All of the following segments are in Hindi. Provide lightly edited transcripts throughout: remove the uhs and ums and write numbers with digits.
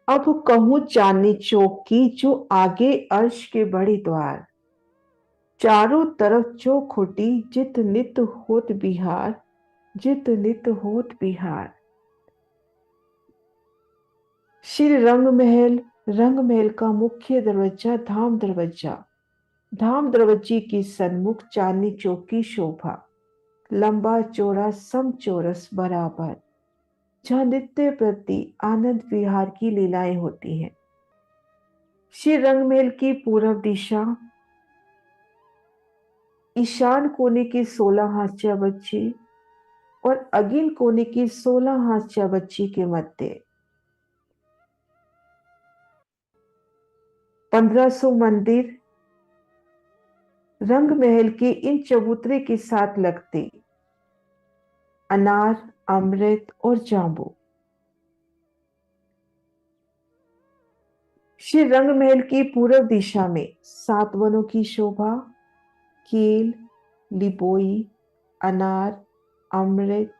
अब कहूँ चांदनी चौक की जो आगे अर्श के बड़े द्वार, चारों तरफ चौक खुटी जित नित होत बिहार, जित नित होत बिहार। श्री रंग महल का मुख्य दरवाजा धाम दरवाजा, धाम दरवाजे के सन्मुख चांदनी चौक की शोभा, लंबा चौड़ा सम चौरस बराबर, जहाँ नित्य प्रति आनंद विहार की लीलाएं होती हैं। श्री रंगमहल की पूर्व दिशा ईशान कोने के 16 हास्या बच्चे और अगिन कोने के 16 हास्या बच्चे के मध्य 1500 मंदिर रंग महल के इन चबूतरे के साथ लगते अनार, अमृत और जांबू। श्री रंग महल की पूर्व दिशा में 7 वनों की शोभा, केल, लिबोई, अनार, अमृत,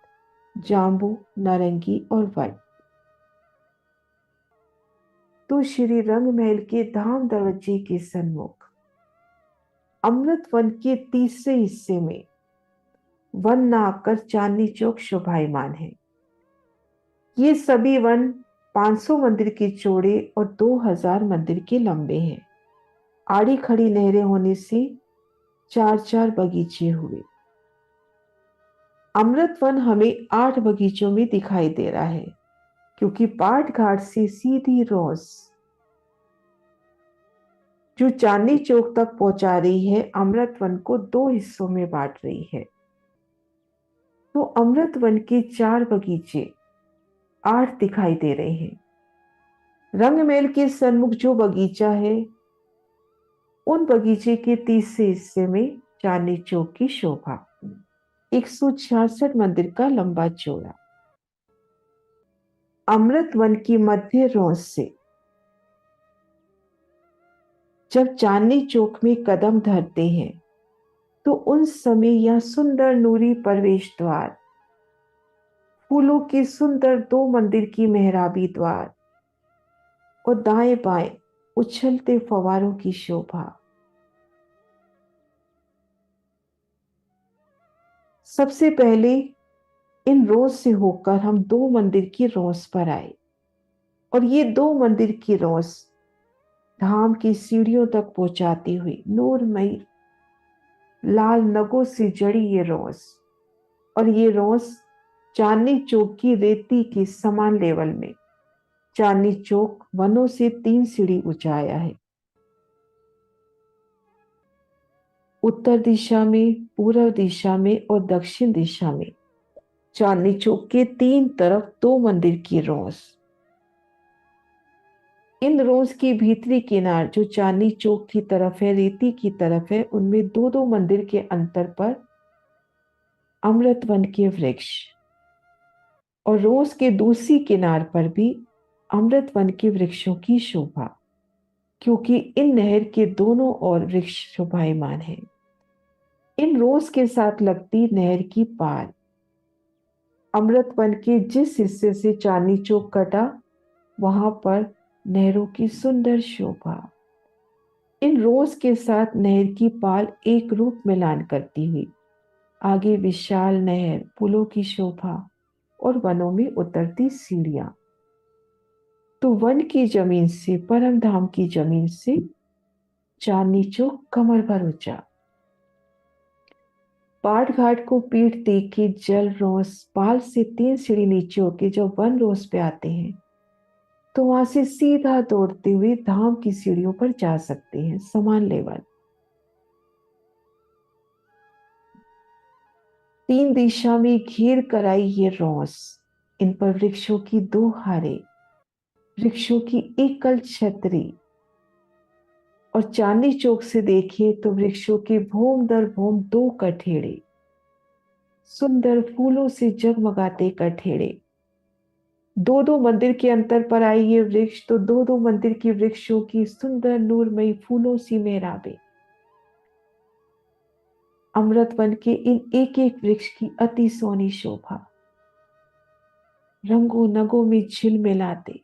जांबू, नारंगी और वट। तो श्री रंग महल के धाम दरवाजे के सन्मुख अमृत वन के तीसरे हिस्से में वन नाकर चांदनी चौक शोभायमान है। ये सभी वन 500 मंदिर के चौड़े और 2000 मंदिर के लंबे हैं। आड़ी खड़ी नहरें होने से 4-4 बगीचे हुए। अमृत वन हमें 8 बगीचों में दिखाई दे रहा है, क्योंकि पाट घाट से सीधी रोज जो चांदनी चौक तक पहुंचा रही है, अमृत वन को 2 हिस्सों में बांट रही है। तो अमृत वन के 4 बगीचे 8 दिखाई दे रहे हैं। रंगमहल के सन्मुख जो बगीचा है, उन बगीचे के तीसरे हिस्से में चांदनी चौक की शोभा, 166 मंदिर का लंबा चौड़ा। अमृत वन की मध्य रोज से जब चांदनी चौक में कदम धरते हैं, तो उन समय यह सुंदर नूरी प्रवेश द्वार, फूलों के सुंदर 2 मंदिर की मेहराबी द्वार और दाएं बाएं उछलते फवारों की शोभा। सबसे पहले इन रोज से होकर हम 2 मंदिर की रोज पर आए, और ये 2 मंदिर की रोज धाम की सीढ़ियों तक पहुंचाती हुई नूरमयी लाल नगों से जड़ी ये रोज, और ये रोज चांदनी चौक की रेती के समान लेवल में चांदनी चौक वनों से 3 सीढ़ी ऊंचाया है। उत्तर दिशा में, पूर्व दिशा में और दक्षिण दिशा में चांदनी चौक के 3 तरफ 2 मंदिर की रोज। इन रोज की भीतरी किनार जो चांदनी चौक की तरफ है, रेती की तरफ है, उनमें 2-2 मंदिर के अंतर पर अमृत वन के वृक्ष, और रोज के दूसरी किनार पर भी अमृत वन के वृक्षों की शोभा, क्योंकि इन नहर के दोनों ओर वृक्ष शोभायमान है। इन रोज के साथ लगती नहर की पाल, अमृत वन के जिस हिस्से से चांदनी चौक कटा, वहां पर नहरों की सुंदर शोभा। इन रोज के साथ नहर की पाल एक रूप मिलान करती हुई आगे विशाल नहर, पुलों की शोभा और वनों में उतरती सीढ़ियां। तो वन की जमीन से, परम धाम की जमीन से चांदनी चौक कमर भर ऊंचा। पाट घाट को पीठ दे के जल रोस पाल से 3 सीढ़ी नीचे होके जब वन रोस पे आते हैं, तो वहां से सीधा दौड़ते हुए धाम की सीढ़ियों पर जा सकते हैं, समान लेवल। 3 दिशा में घेर कर आई ये रोस, इन पर वृक्षों की 2 हारे, वृक्षों की एकल छतरी, और चांदनी चौक से देखे तो वृक्षों के भोम दर भोम 2 कठेड़े, सुंदर फूलों से जगमगाते कठेड़े। 2-2 मंदिर के अंतर पर आई ये वृक्ष, तो 2-2 मंदिर की वृक्षों की सुंदर नूरमयी फूलों सी मेहराबे। अमृत वन के इन एक एक वृक्ष की अति सोनी शोभा, रंगों नगों में झिलमिलाते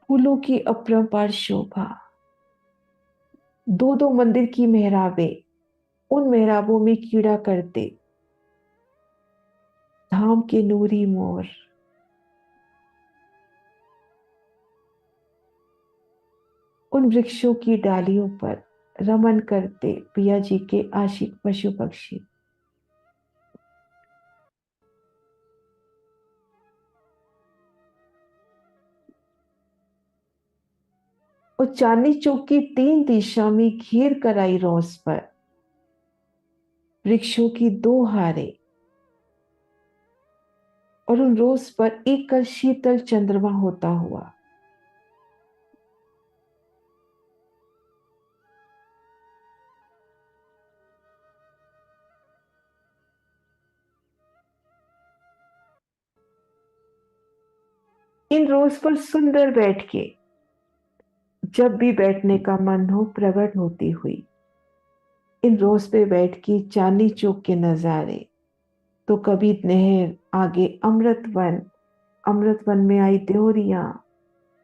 फूलों की अपरंपार शोभा, दो दो मंदिर की मेहराबें, उन मेहराबों में कीड़ा करते धाम के नूरी मोर, उन वृक्षों की डालियों पर रमन करते पिया जी के आशिक पशु पक्षी। और चांदनी चौक की तीन दिशा में घेर कर आई रोस पर वृक्षों की दो हारें, और उन रोज पर एक कल शीतल चंद्रमा होता हुआ। इन रोज पर सुंदर बैठ के जब भी बैठने का मन हो प्रकट होती हुई, इन रोज पे बैठ के चांदनी चौक के नजारे, तो कभी नहर, आगे अमृतवन, अमृतवन में आई देवरिया,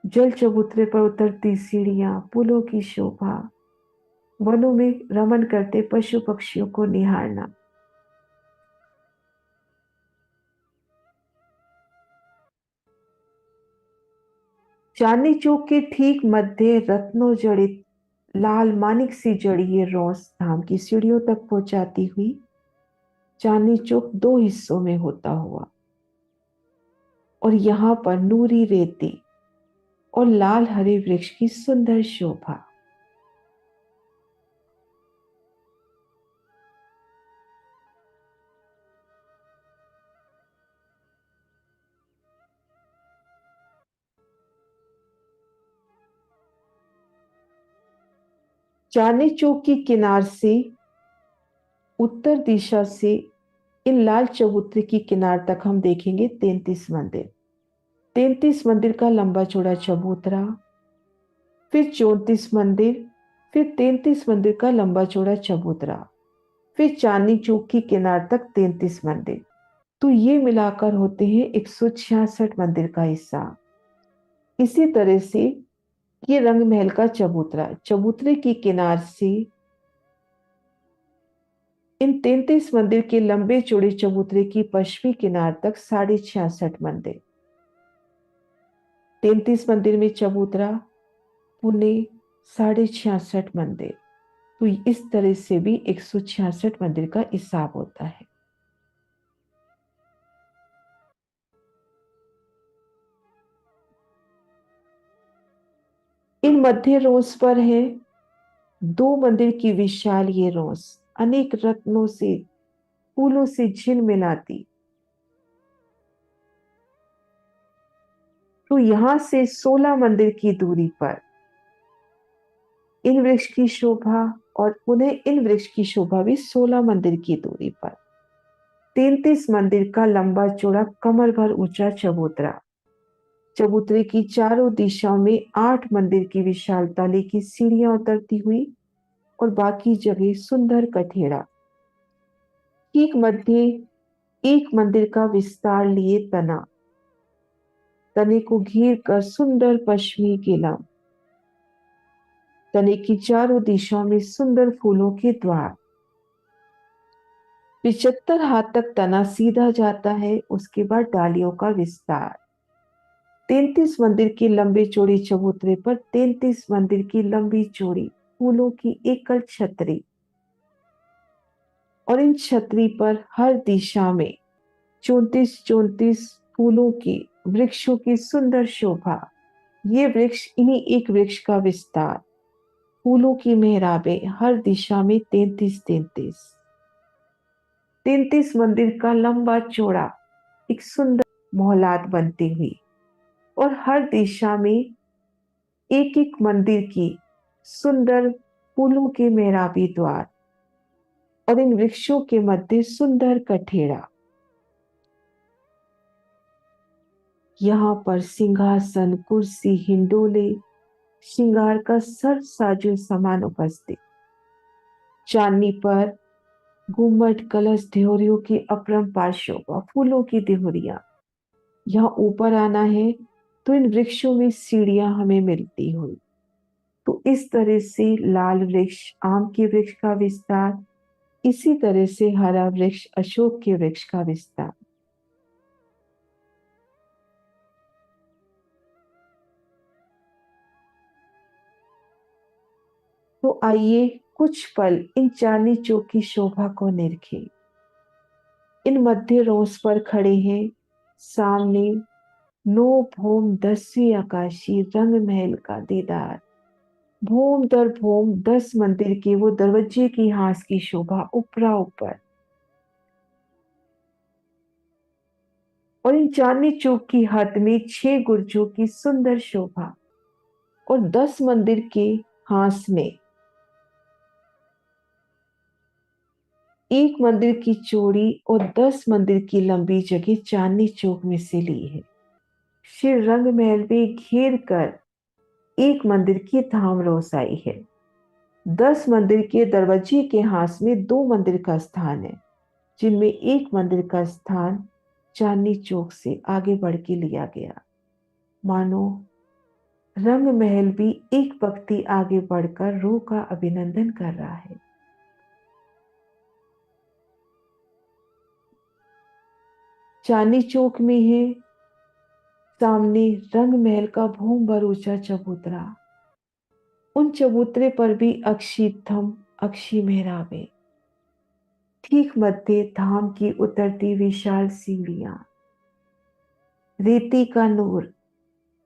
जल चबूतरे पर उतरती सीढ़ियां, पुलों की शोभा, वनों में रमन करते पशु पक्षियों को निहारना। चांदनी चौक के ठीक मध्य रत्नों जड़ित लाल मानिक सी जड़ी ये रोस धाम की सीढ़ियों तक पहुंचाती हुई चांदनी चौक दो हिस्सों में होता हुआ, और यहां पर नूरी रेती और लाल हरे वृक्ष की सुंदर शोभा। चांदनी चौक की किनार से उत्तर दिशा से इन लाल चबूतरे की किनार तक हम देखेंगे 33 मंदिर। 33 मंदिर का लंबा चौड़ा चबूतरा, फिर 34 मंदिर, फिर 33 मंदिर का लंबा चौड़ा चबूतरा, फिर चांदनी चौक की किनार तक 33 मंदिर। तो ये मिलाकर होते हैं 166 मंदिर का हिस्सा। इसी तरह से ये रंग महल का चबूतरा, चबूतरे की किनार से इन 33 मंदिर के लंबे चौड़े चबूतरे की पश्चिमी किनार तक 66.5 मंदिर। 33 मंदिर में चबूतरा, पुणे 66.5 मंदिर। तो इस तरह से भी 166 मंदिर का हिसाब होता है। इन मध्य रोज पर है दो मंदिर की विशाल ये रोस, अनेक रत्नों से फूलों से झिलमिलाती। तो यहां से 16 मंदिर की दूरी पर इन वृक्ष की शोभा, और पुनः इन वृक्ष की शोभा भी 16 मंदिर की दूरी पर 33 मंदिर का लंबा चौड़ा कमर भर ऊंचा चबूतरा, चबूतरे की चारों दिशाओं में 8 मंदिर की विशालता लेकी सीढ़ियां उतरती हुई, और बाकी जगह सुंदर कठेड़ा, ठीक मध्य एक मंदिर का विस्तार लिए तना, तने को घेर कर सुंदर पश्चिमी किला, तने की चारों दिशाओं में सुंदर फूलों के द्वार। 75 हाथ तक तना सीधा जाता है, उसके बाद डालियों का विस्तार। 33 मंदिर की लंबी चौड़ी चबूतरे पर 33 मंदिर की लंबी चौड़ी फूलों की एकल छतरी, और इन छतरी पर हर दिशा में 34 34 फूलों की वृक्षों की सुंदर शोभा। ये वृक्ष इन्हीं एक वृक्ष का विस्तार, फूलों की मेहराबें हर दिशा में 33 33। 33 मंदिर का लंबा चौड़ा एक सुंदर मोहलात बनती हुई, और हर दिशा में एक एक मंदिर की सुंदर फूलों के मेहराबी द्वार, और इन वृक्षों के मध्य सुंदर कठेड़ा। यहाँ पर सिंहासन, कुर्सी, हिंडोले, श्रृंगार का सर्व साजो सामान उपस्थित। चांदनी पर घूमट, कलश, देहरियों की अपरंपार शोभा, फूलों की देहरिया। यहाँ ऊपर आना है तो इन वृक्षों में सीढ़ियां हमें मिलती हुई। तो इस तरह से लाल वृक्ष आम के वृक्ष का विस्तार, इसी तरह से हरा वृक्ष अशोक के वृक्ष का विस्तार। तो आइए कुछ पल इन चांदनी चौक की शोभा को निरखें। इन मध्य रोज पर खड़े हैं सामने नो भूम 10वीं आकाशी रंग महल का दीदार। भूम दर भूम 10 मंदिर के वो दरवाजे की हास की शोभा ऊपरा ऊपर। और इन चांदनी चौक की हद में 6 गुर्जों की सुंदर शोभा और 10 मंदिर के हास में एक मंदिर की चौड़ी और 10 मंदिर की लंबी जगह चांदनी चौक में से ली है। श्री रंग महल में घेर कर एक मंदिर की धाम रोसाई है। 10 मंदिर के दरवाजे के हास में 2 मंदिर का स्थान है, जिनमें एक मंदिर का स्थान चांदनी चौक से आगे बढ़ के लिया गया। मानो रंग महल भी एक पंक्ति आगे बढ़कर रूह का अभिनंदन कर रहा है। चांदनी चौक में है सामने रंग महल का भूम भर ऊंचा चबूतरा। उन चबूतरे पर भी अक्षी थम अक्षी मेहराबे। ठीक मध्य धाम की उतरती विशाल सीढ़ियां, रेती का नूर,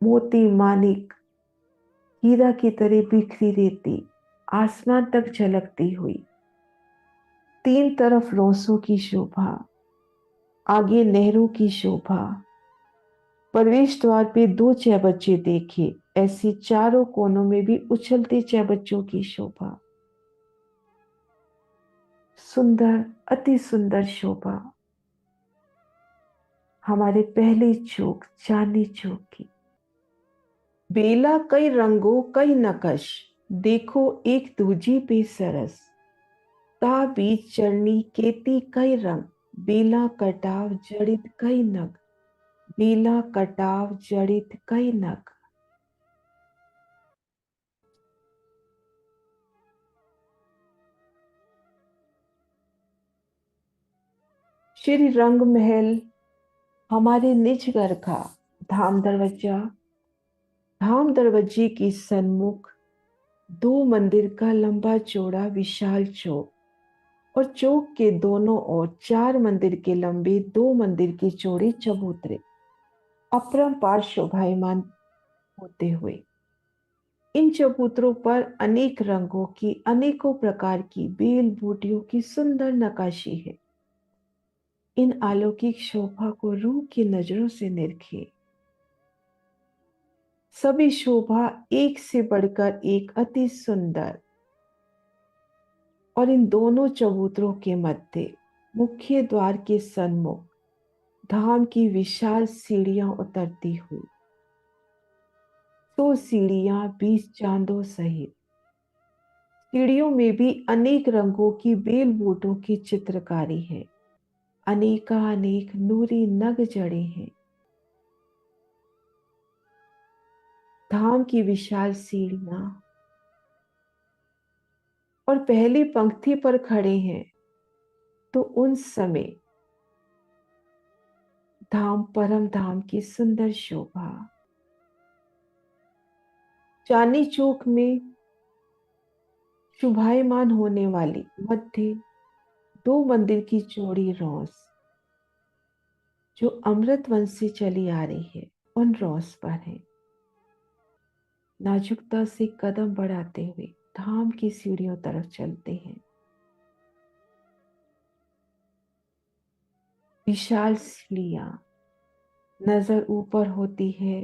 मोती मानिक हीरा की तरह बिखरी रेती आसमान तक झलकती हुई। 3 तरफ रोसों की शोभा, आगे नहरों की शोभा। प्रवेश द्वार पे 2 चहबच्चे देखे, ऐसे चारों कोनों में भी उछलते चहबच्चों की शोभा। सुंदर, अति सुंदर शोभा हमारे पहले चौक चांदनी चौक की। बेला कई रंगों कई नकश, देखो एक दूजी पे सरस। ता बीच चरनी केती कई रंग, बेला कटाव जड़ित कई नग। बेला कटाव जड़ित कई नग। श्री रंग महल हमारे निज घर का धाम दरवाजा। धाम दरवाजे के सन्मुख 2 मंदिर का लंबा चौड़ा विशाल चौक और चौक के दोनों ओर 4 मंदिर के लंबे 2 मंदिर के चौड़े चबूतरे अपरंपार शोभायमान होते हुए। इन चबूतरों पर अनेक रंगों की अनेकों प्रकार की बेल बूटियों की सुंदर नक्काशी है। इन अलौकिक शोभा को रूह की नजरों से निरखे। सभी शोभा एक से बढ़कर एक अति सुंदर। और इन दोनों चबूतरों के मध्य मुख्य द्वार के सन्मुख धाम की विशाल सीढ़ियां उतरती हुई। तो सीढ़ियां 20 चांदों सहित। सीढ़ियों में भी अनेक रंगों की बेल बूटों की चित्रकारी है। अनेकानेक नूरी नग जड़े हैं। धाम की विशाल सीढ़ियां और पहली पंक्ति पर खड़े हैं तो उन समय धाम परम धाम की सुंदर शोभा। चांदनी चौक में शुभायमान होने वाली मध्य 2 मंदिर की चौड़ी रोस जो अमृत वंश से चली आ रही है, उन रोस पर है। नाजुकता से कदम बढ़ाते हुए धाम की सीढ़ियों तरफ चलते हैं। विशाल सीढ़ियां नजर ऊपर होती है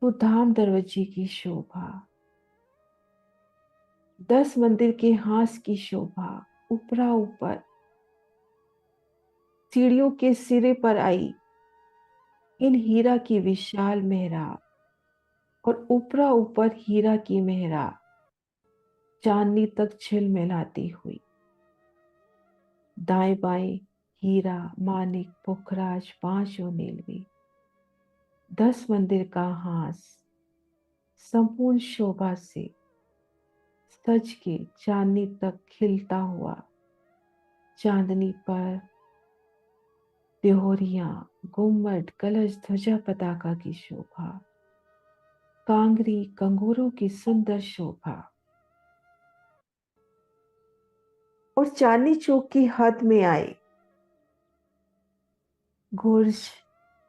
तो धाम दरवाजे की शोभा, 10 मंदिर के हास की शोभा ऊपरा ऊपर। सीढ़ियों के सिरे पर आई इन हीरा की विशाल मेहराब और ऊपरा ऊपर हीरा की मेहराब चांदनी तक झिलमिलाती हुई। दाएं बाएं हीरा मानिक पुखराज 5 नीलवी। 10 मंदिर का हास संपूर्ण शोभा से सज के चांदनी तक खिलता हुआ, चांदनी पर त्योहरियां, गुम्मट, कलश, ध्वजा, पताका की शोभा, कांगरी, कंगूरों की सुंदर शोभा, और चांदनी चौक की हद में आए गुर्ज,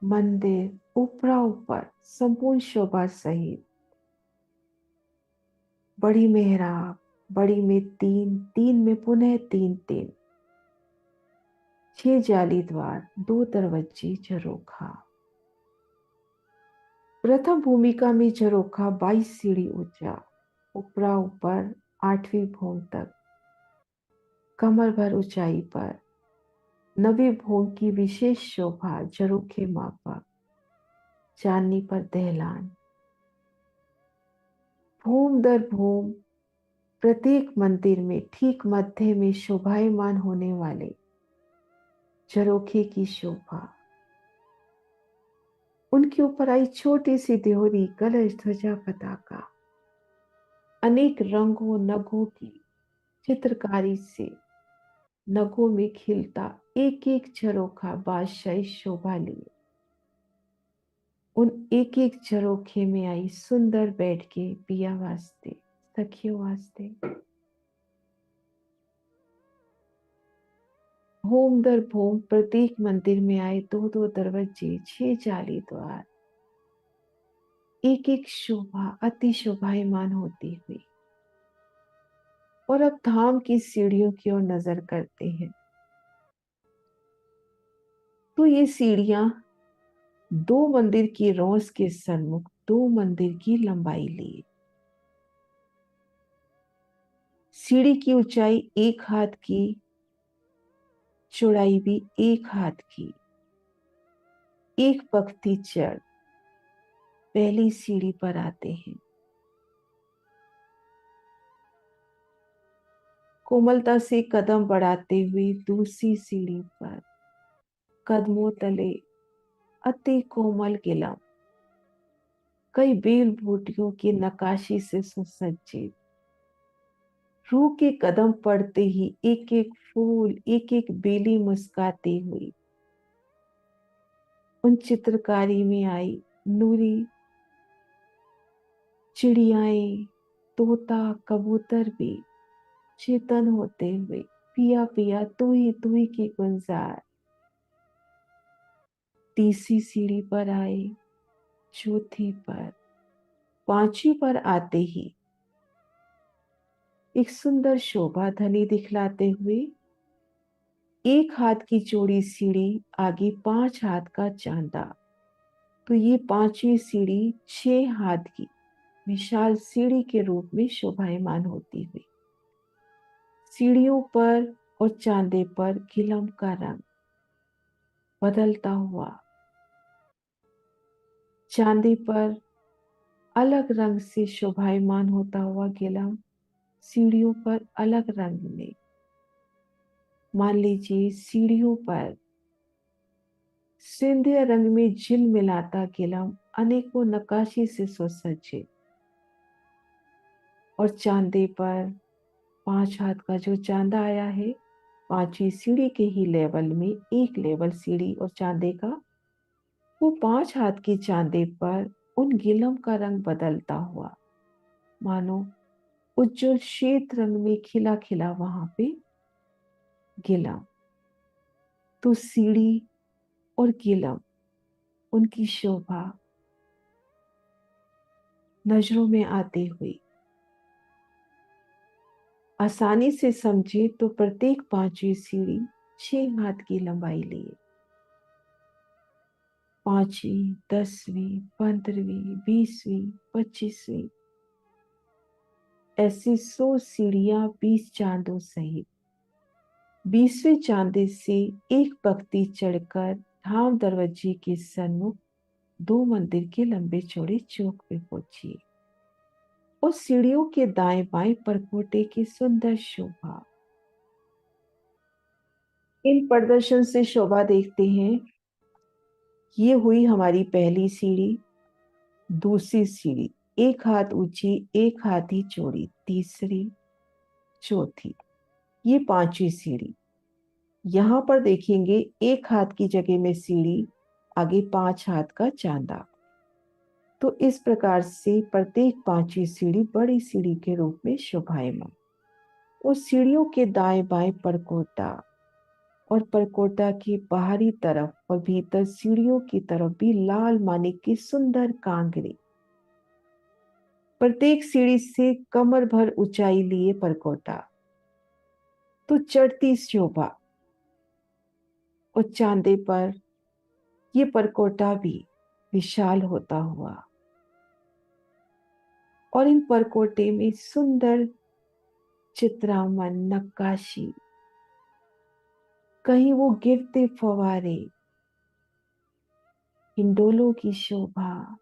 मंदिर, ऊपरा ऊपर संपूर्ण शोभा सहित बड़ी मेहराब, बड़ी में तीन, तीन में पुनः तीन तीन, 6 जाली द्वार, 2 दरवाजे, झरोखा। प्रथम भूमिका में झरोखा 22 सीढ़ी ऊंचा, ऊपरा ऊपर 8वीं भूम तक, कमर भर ऊंचाई पर। 9वीं भूम की विशेष शोभा, झरोखे मापक, चांदनी पर दहलान। भूम दर भूम प्रत्येक मंदिर में ठीक मध्य में शोभायमान होने वाले झरोखे की शोभा, उनके ऊपर आई छोटी सी देहरी, कलश, ध्वजा, पताका, अनेक रंगों नगों की चित्रकारी से नगों में खिलता एक एक झरोखा बादशाही शोभा लिए। उन एक एक झरोखे में आई सुंदर बैठ के पिया वास्ते, सखियों वास्ते। भूम दर भूम प्रत्येक मंदिर में आए 2 2 दरवाजे, 6 जाली द्वार, एक एक शोभा अति शोभायमान होती हुई। और अब धाम की सीढ़ियों की ओर नजर करते हैं, तो ये सीढ़ियां 2 मंदिर की रोज के सन्मुख 2 मंदिर की लंबाई लिए। सीढ़ी की ऊंचाई 1 हाथ की, चौड़ाई भी 1 हाथ की। एक पक्ति चढ़ पहली सीढ़ी पर आते हैं। कोमलता से कदम बढ़ाते हुए दूसरी सीढ़ी पर, कदमों तले अति कोमल गिलम, कई बेल बूटियों की नकाशी से सुसज्जित। रूह के कदम पड़ते ही एक एक फूल, एक एक बेली मुस्काती हुई उन चित्रकारी में आई नूरी चिड़ियाएं, तोता, कबूतर भी चेतन होते हुए पिया पिया तू ही की गुलजार। तीसरी सीढ़ी पर आए, चौथी पर, 5वीं पर आते ही एक सुंदर शोभा धनी दिखलाते हुए 1 हाथ की चौड़ी सीढ़ी, आगे 5 हाथ का चांदा। तो ये 5वीं सीढ़ी 6 हाथ की विशाल सीढ़ी के रूप में शोभायमान होती हुई। सीढ़ियों पर और चांदे पर गिलम का रंग बदलता हुआ, चांदी पर अलग रंग से शोभायमान होता हुआ गिलम सीढ़ियों पर अलग रंग में। मान लीजिए सीढ़ियों पर सिंधिया रंग में झिल मिलाता गिलम अनेकों नक्काशी से सुसज्जित, और चांदे पर 5 हाथ का जो चांदा आया है, 5वीं सीढ़ी के ही लेवल में एक लेवल सीढ़ी और चांदे का, वो 5 हाथ की चांदे पर उन गिलम का रंग बदलता हुआ मानो उज्जवल श्वेत रंग में खिला खिला वहां पे गिलम। तो सीढ़ी और गिलम, उनकी शोभा नजरों में आती हुई आसानी से समझे तो प्रत्येक 5वीं सीढ़ी 6 हाथ की लंबाई लिए। 5वीं, 10वीं, 15वीं, 20वीं, 25वीं, ऐसी 100 सीढ़ियां 20 चांदों सहित। 20वें चांदे से एक पंक्ति चढ़कर धाम दरवाजे के सन्मुख 2 मंदिर के लंबे चौड़े चौक पे पहुंची। उस सीढ़ियों के दाएं बाएं परकोटे की सुंदर शोभा। इन प्रदर्शन से शोभा देखते हैं ये हुई हमारी पहली सीढ़ी। दूसरी सीढ़ी, एक हाथ ऊंची, एक हाथ ही चौड़ी। तीसरी, चौथी, ये पांचवी सीढ़ी। यहां पर देखेंगे एक हाथ की जगह में सीढ़ी, आगे 5 हाथ का चांदा। तो इस प्रकार से प्रत्येक पांचवी सीढ़ी बड़ी सीढ़ी के रूप में शोभायमान। उस सीढ़ियों के दाएं बाएं परकोटा, और परकोटा की बाहरी तरफ और भीतर सीढ़ियों की तरफ भी लाल मानिक की सुंदर कांगरी। प्रत्येक सीढ़ी से कमर भर ऊंचाई लिए परकोटा, तो चढ़ती शोभा। और चांदे पर ये परकोटा भी विशाल होता हुआ, और इन परकोटे में सुंदर चित्रामन नक्काशी, कहीं वो गिरते फवारे, हिंडोलों की शोभा,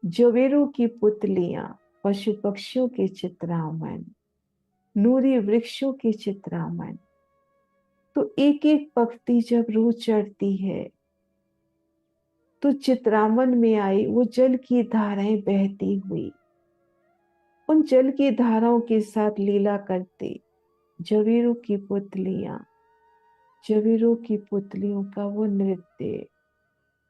जवेरों की पुतलियां, पशु पक्षियों के चित्रामन, नूरी वृक्षों के चित्रामन। तो एक एक पंक्ति जब रूह चढ़ती है, तो चित्रामन में आई वो जल की धाराएं बहती हुई, उन जल की धाराओं के साथ लीला करते जवेरों की पुतलियां, जवेरों की पुतलियों का वो नृत्य।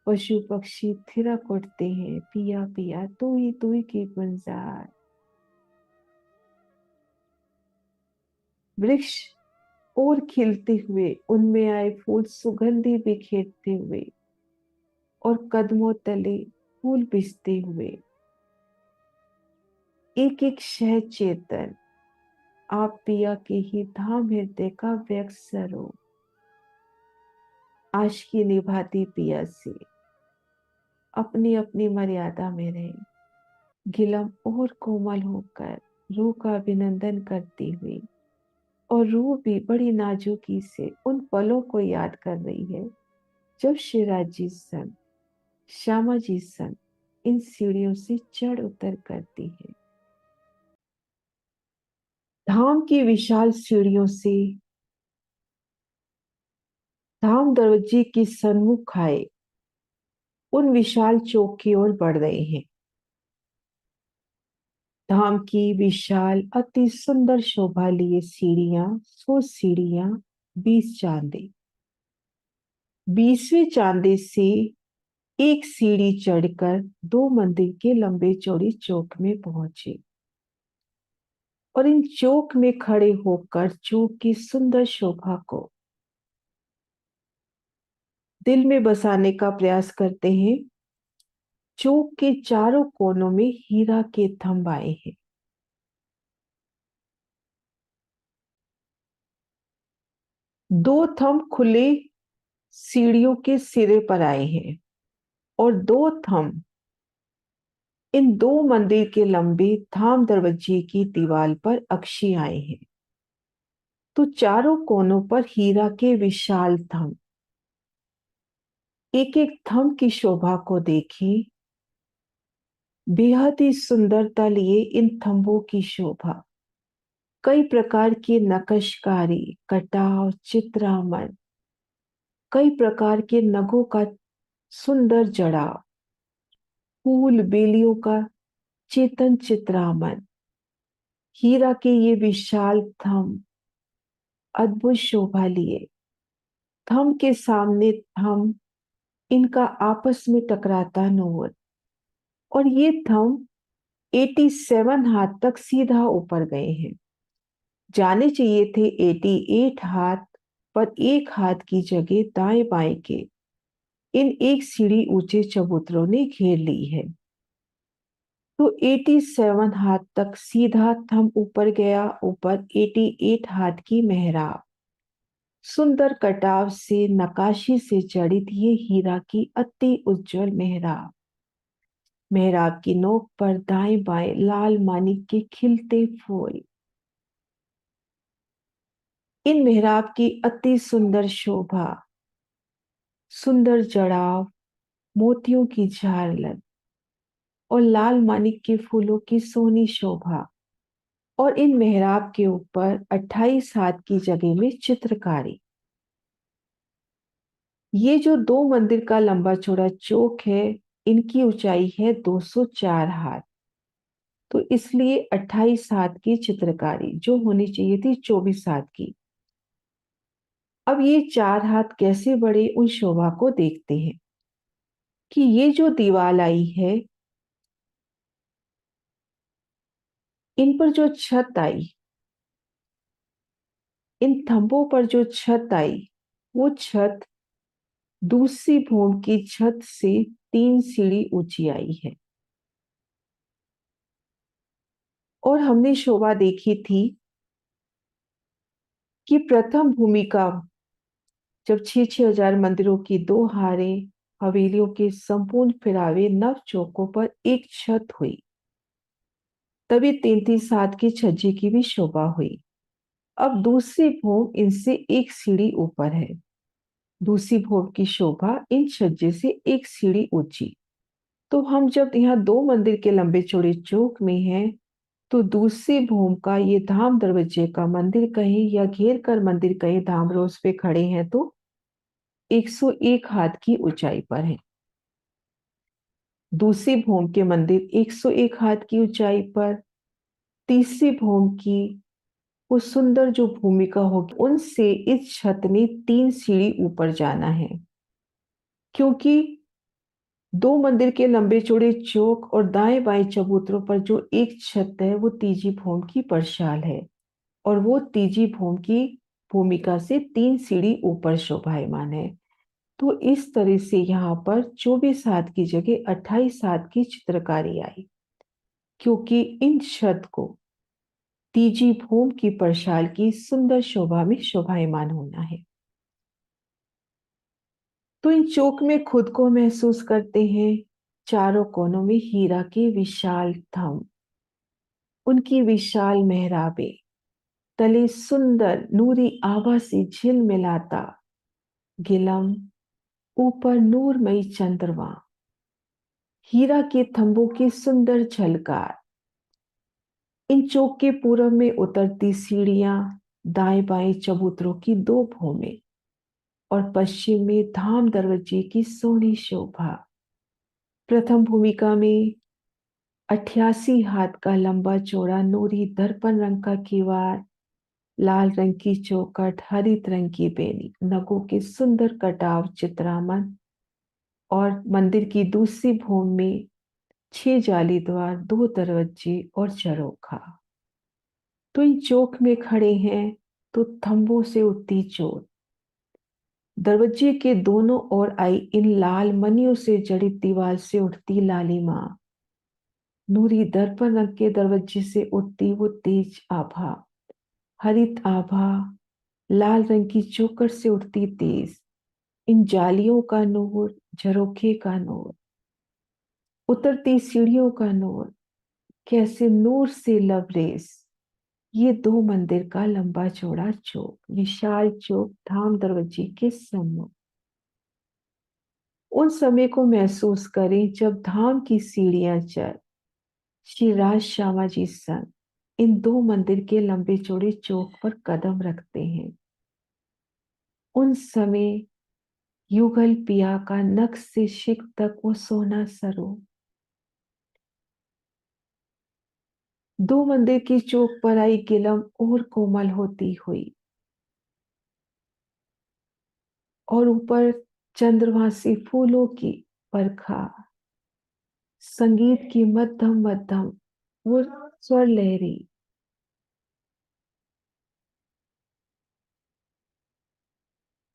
पशु पक्षी थिरक उठते हैं, पिया पिया तू ही की गुलजार। वृक्ष और खिलते हुए, उनमें आए फूल सुगंधि बिखेरते हुए, और कदमों तले फूल बिछते हुए, एक एक सहज चेतन आप पिया के ही धाम हृदय का व्यक्त स्वरूप। आशिकी निभाती पिया से, अपनी अपनी मर्यादा में रहे, गिलम और कोमल होकर रूह का अभिनंदन करती हुई। और रूह भी बड़ी नाजुकी से उन पलों को याद कर रही है जब शिवराज जी संग, श्यामा जी संग इन सीढ़ियों से चढ़ उतर करती है। धाम की विशाल सीढ़ियों से धाम दरवाजे के सन्मुख आए उन विशाल चौक की ओर बढ़ रहे हैं। धाम की विशाल अति सुंदर शोभा लिए सीढ़ियां, 100 सीढ़ियां, 20 चांदे। 20वें चांदे से एक सीढ़ी चढ़कर 2 मंदिर के लंबे चौड़ी चौक में पहुंचे, और इन चौक में खड़े होकर चौक की सुंदर शोभा को दिल में बसाने का प्रयास करते हैं। चौक के चारों कोनों में हीरा के थंब आए हैं। 2 थंब खुले सीढ़ियों के सिरे पर आए हैं, और 2 थंब इन 2 मंदिर के लंबे धाम दरवाजे की दीवार पर अक्षी आए हैं। तो चारों कोनों पर हीरा के विशाल थंब। एक एक थंब की शोभा को देखें, बेहद ही सुंदरता लिए इन थंबों की शोभा। कई प्रकार की नक्शकारी, कटाव, चित्रामन, कई प्रकार के नगों का सुंदर जड़ाव, फूल बेलियों का चेतन चित्रामन, हीरा के ये विशाल थंब अद्भुत शोभा लिए। थंब के सामने थंब, इनका आपस में टकराता नोर, और ये थंब 87 हाथ तक सीधा ऊपर गए हैं। जाने चाहिए थे 88 हाथ, पर एक हाथ की जगह दाएं बाएं के इन एक सीढ़ी ऊंचे चबूतरों ने घेर ली है। तो 87 हाथ तक सीधा थंब ऊपर गया। ऊपर 88 हाथ की मेहराब, सुंदर कटाव से नकाशी से जड़ित ये हीरा की अति उज्जवल मेहराब। मेहराब की नोक पर दाएं बाएं लाल मानिक के खिलते फूल। इन मेहराब की अति सुंदर शोभा, सुंदर जड़ाव, मोतियों की झालर, और लाल मानिक के फूलों की सोहनी शोभा। और इन मेहराब के ऊपर 28 हाथ की जगह में चित्रकारी। ये जो दो मंदिर का लंबा चौड़ा चौक है, इनकी ऊंचाई है 204 हाथ। तो इसलिए 28 हाथ की चित्रकारी जो होनी चाहिए थी 24 हाथ की। अब ये 4 हाथ कैसे बढ़े, उन शोभा को देखते हैं कि ये जो दीवार आई है, इन पर जो छत आई, इन थंबों पर जो छत आई, वो छत दूसरी भूमि की छत से 3 सीढ़ी ऊंची आई है। और हमने शोभा देखी थी कि प्रथम भूमिका जब 6,6 हजार मंदिरों की दो हारें हवेलियों के संपूर्ण फिरावे नव चौकों पर एक छत हुई, तभी 33 हाथ की छज्जे की भी शोभा हुई। अब दूसरी भूम इनसे एक सीढ़ी ऊपर है। दूसरी भूम की शोभा इन छज्जे से एक सीढ़ी ऊंची। तो हम जब यहाँ दो मंदिर के लंबे चौड़े चौक में हैं, तो दूसरी भूम का ये धाम दरवाजे का मंदिर कहीं या घेर कर मंदिर कहीं धाम रोज पे खड़े हैं तो 101 हाथ की ऊंचाई पर है। दूसरी भूम के मंदिर 101 हाथ की ऊंचाई पर। तीसरी भूम की वो सुंदर जो भूमिका होगी, उनसे इस छत ने 3 सीढ़ी ऊपर जाना है, क्योंकि दो मंदिर के लंबे चौड़े चौक और दाएं बाएं चबूतरों पर जो एक छत है, वो तीजी भूम की परछाल है, और वो तीजी भूम की भूमिका से 3 सीढ़ी ऊपर शोभायमान है। तो इस तरह से यहाँ पर 24 हाथ की जगह 28 हाथ की चित्रकारी आई, क्योंकि इन छत को तीजी भूम की परछाल की सुंदर शोभा में शोभायमान होना है। तो इन चौक में खुद को महसूस करते हैं। चारों कोनों में हीरा के विशाल थंभ, उनकी विशाल मेहराबे, तले सुंदर नूरी आभा से झिलमिलाता गिलम, ऊपर नूरमयी चंद्रमा, हीरा के थंभों की सुंदर झलकार। इन चौक के पूरब में उतरती सीढ़ियां, दाएं बाएं चबूतरों की दो भूमें, और पश्चिम में धाम दरवाजे की सोहनी शोभा। प्रथम भूमिका में 88 हाथ का लंबा चौड़ा नूरी दर्पण रंग का किवाड़, लाल रंग की चौखट, हरित रंग की बेली, नगों के सुंदर कटाव चित्रामन। और मंदिर की दूसरी भूमि में 6 जाली द्वार, 2 दरवाजे और झरोखा। तो इन चौक में खड़े हैं तो थंबों से उठती चोट, दरवाजे के दोनों ओर आई इन लाल मनियों से जड़ित दीवार से उठती लालिमा, नूरी दर्पण रंग के दरवाजे से उठती वो तेज आभा, हरित आभा, लाल रंग की चौखट से उठती तेज, इन जालियों का नूर, झरोखे का नूर, उतरती सीढ़ियों का नूर, कैसे नूर से लबरेज। ये दो मंदिर का लंबा चौड़ा चौक, विशाल चौक धाम दरवाजे के सम्मुख। उन समय को महसूस करें जब धाम की सीढ़ियां चढ़ श्री राज श्यामा जी संग इन दो मंदिर के लंबे चौड़े चौक पर कदम रखते हैं। उन समय युगल पिया का नख से शिख तक वो सोना सरो। दो मंदिर की चौक पर आई गिलम और कोमल होती हुई, और ऊपर चंद्रवासी फूलों की बरखा, संगीत की मध्यम मध्यम वो स्वर लहरी।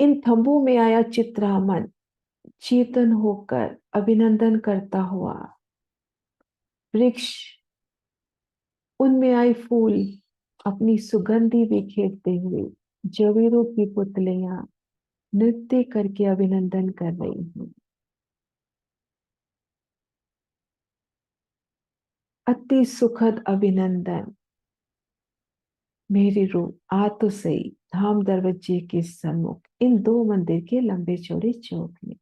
इन थंबों में आया चित्रामन, चेतन होकर अभिनंदन करता हुआ वृक्ष, उनमें आए फूल अपनी सुगंधि बिखेरते हुए, जवेरों की पुतलियां नृत्य करके अभिनंदन कर रही हैं। अति सुखद अभिनंदन, मेरी रूह आ तो सही धाम दरवाजे के सम्मुख इन दो मंदिर के लंबे चौड़े चौक में।